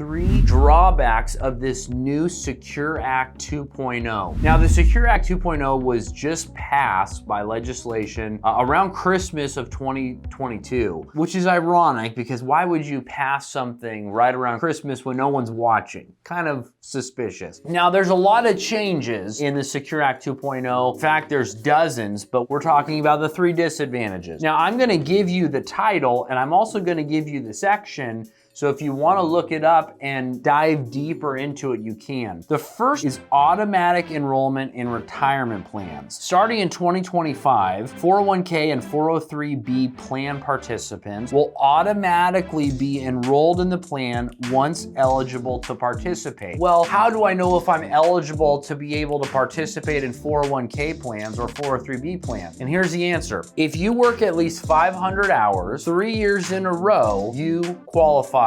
3 drawbacks of this new Secure Act 2.0. Now, the Secure Act 2.0 was just passed by legislation around Christmas of 2022, which is ironic because why would you pass something right around Christmas when no one's watching? Kind of suspicious. Now, there's a lot of changes in the Secure Act 2.0. In fact, there's dozens, but we're talking about the 3 disadvantages. Now, I'm gonna give you the title and I'm also gonna give you the section, so if you want to look it up and dive deeper into it, you can. The first is automatic enrollment in retirement plans. Starting in 2025, 401k and 403b plan participants will automatically be enrolled in the plan once eligible to participate. Well, how do I know if I'm eligible to be able to participate in 401k plans or 403b plans? And here's the answer. If you work at least 500 hours, 3 years in a row, you qualify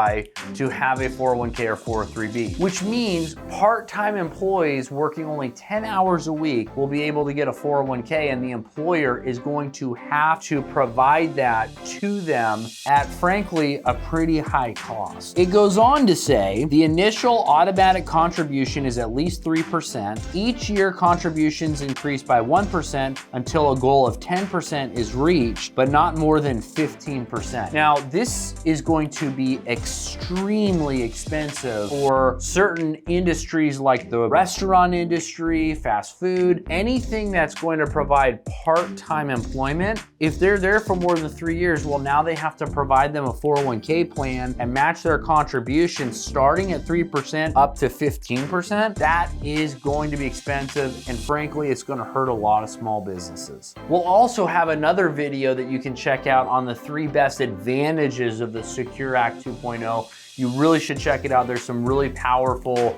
to have a 401k or 403b, which means part-time employees working only 10 hours a week will be able to get a 401k, and the employer is going to have to provide that to them at, frankly, a pretty high cost. It goes on to say the initial automatic contribution is at least 3%. Each year contributions increase by 1% until a goal of 10% is reached, but not more than 15%. Now, this is going to be extremely expensive for certain industries like the restaurant industry, fast food, anything that's going to provide part-time employment. If they're there for more than 3 years, well, now they have to provide them a 401k plan and match their contributions starting at 3% up to 15%. That is going to be expensive, and frankly, it's going to hurt a lot of small businesses. We'll also have another video that you can check out on the 3 best advantages of the Secure Act 2.0. You really should check it out. There's some really powerful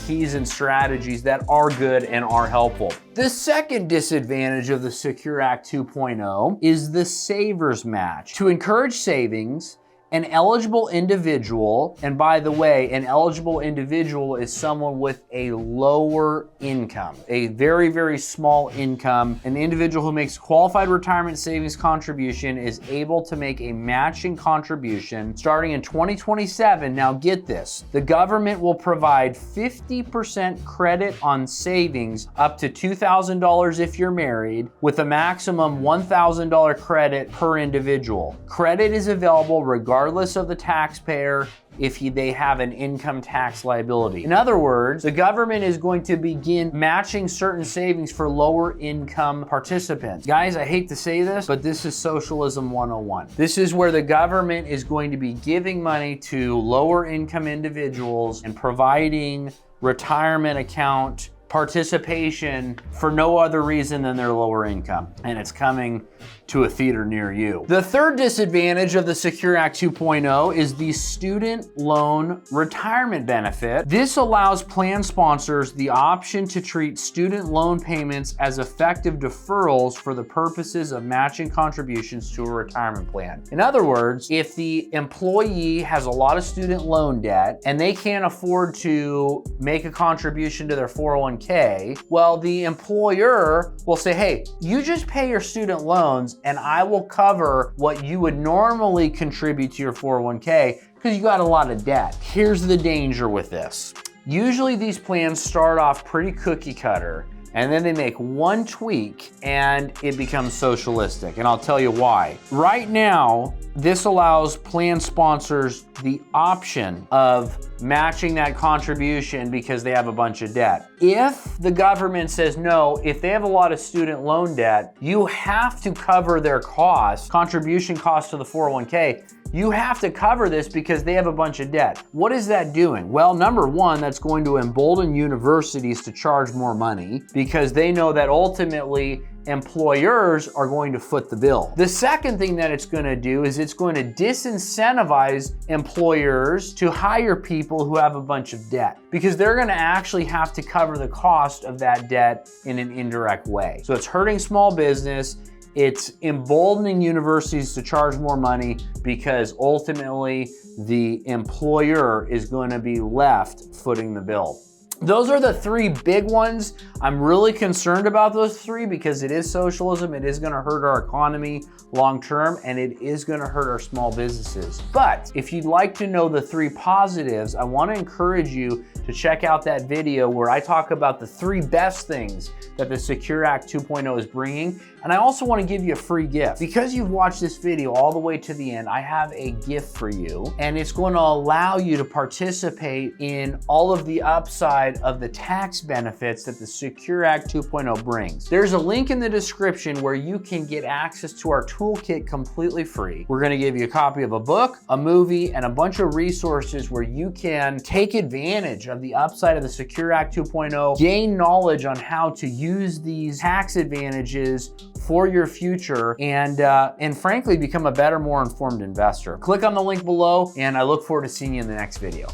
keys and strategies that are good and are helpful. The second disadvantage of the Secure Act 2.0 is the savers match. To encourage savings, an eligible individual, and by the way, an eligible individual is someone with a lower income, a very, very small income. An individual who makes qualified retirement savings contribution is able to make a matching contribution starting in 2027. Now get this, the government will provide 50% credit on savings up to $2,000 if you're married, with a maximum $1,000 credit per individual. Credit is available regardless of the taxpayer if they have an income tax liability. In other words, the government is going to begin matching certain savings for lower income participants. Guys, I hate to say this, but this is socialism 101. This is where the government is going to be giving money to lower income individuals and providing retirement account participation for no other reason than their lower income. And it's coming to a theater near you. The third disadvantage of the Secure Act 2.0 is the student loan retirement benefit. This allows plan sponsors the option to treat student loan payments as effective deferrals for the purposes of matching contributions to a retirement plan. In other words, if the employee has a lot of student loan debt and they can't afford to make a contribution to their 401k, well, the employer will say, hey, you just pay your student loans and I will cover what you would normally contribute to your 401k because you got a lot of debt. Here's the danger with this. Usually these plans start off pretty cookie cutter, and then they make one tweak and it becomes socialistic. And I'll tell you why. Right now, this allows plan sponsors the option of matching that contribution because they have a bunch of debt. If the government says no, if they have a lot of student loan debt, you have to cover their costs, contribution costs to the 401k. You have to cover this because they have a bunch of debt. What is that doing? Well, number one, that's going to embolden universities to charge more money because they know that ultimately employers are going to foot the bill. The second thing that it's going to do is it's going to disincentivize employers to hire people who have a bunch of debt because they're going to actually have to cover the cost of that debt in an indirect way. So it's hurting small business. It's emboldening universities to charge more money because ultimately the employer is going to be left footing the bill. those are the three big ones. I'm really concerned about those three because it is socialism, it is gonna hurt our economy long term, and it is gonna hurt our small businesses. But if you'd like to know the three positives, I wanna encourage you to check out that video where I talk about the three best things that the Secure Act 2.0 is bringing. And I also wanna give you a free gift. Because you've watched this video all the way to the end, I have a gift for you, and it's gonna allow you to participate in all of the upside of the tax benefits that the Secure Act 2.0 brings. There's a link in the description where you can get access to our toolkit completely free. We're gonna give you a copy of a book, a movie, and a bunch of resources where you can take advantage of the upside of the Secure Act 2.0, gain knowledge on how to use these tax advantages for your future, and frankly, become a better, more informed investor. Click on the link below, and I look forward to seeing you in the next video.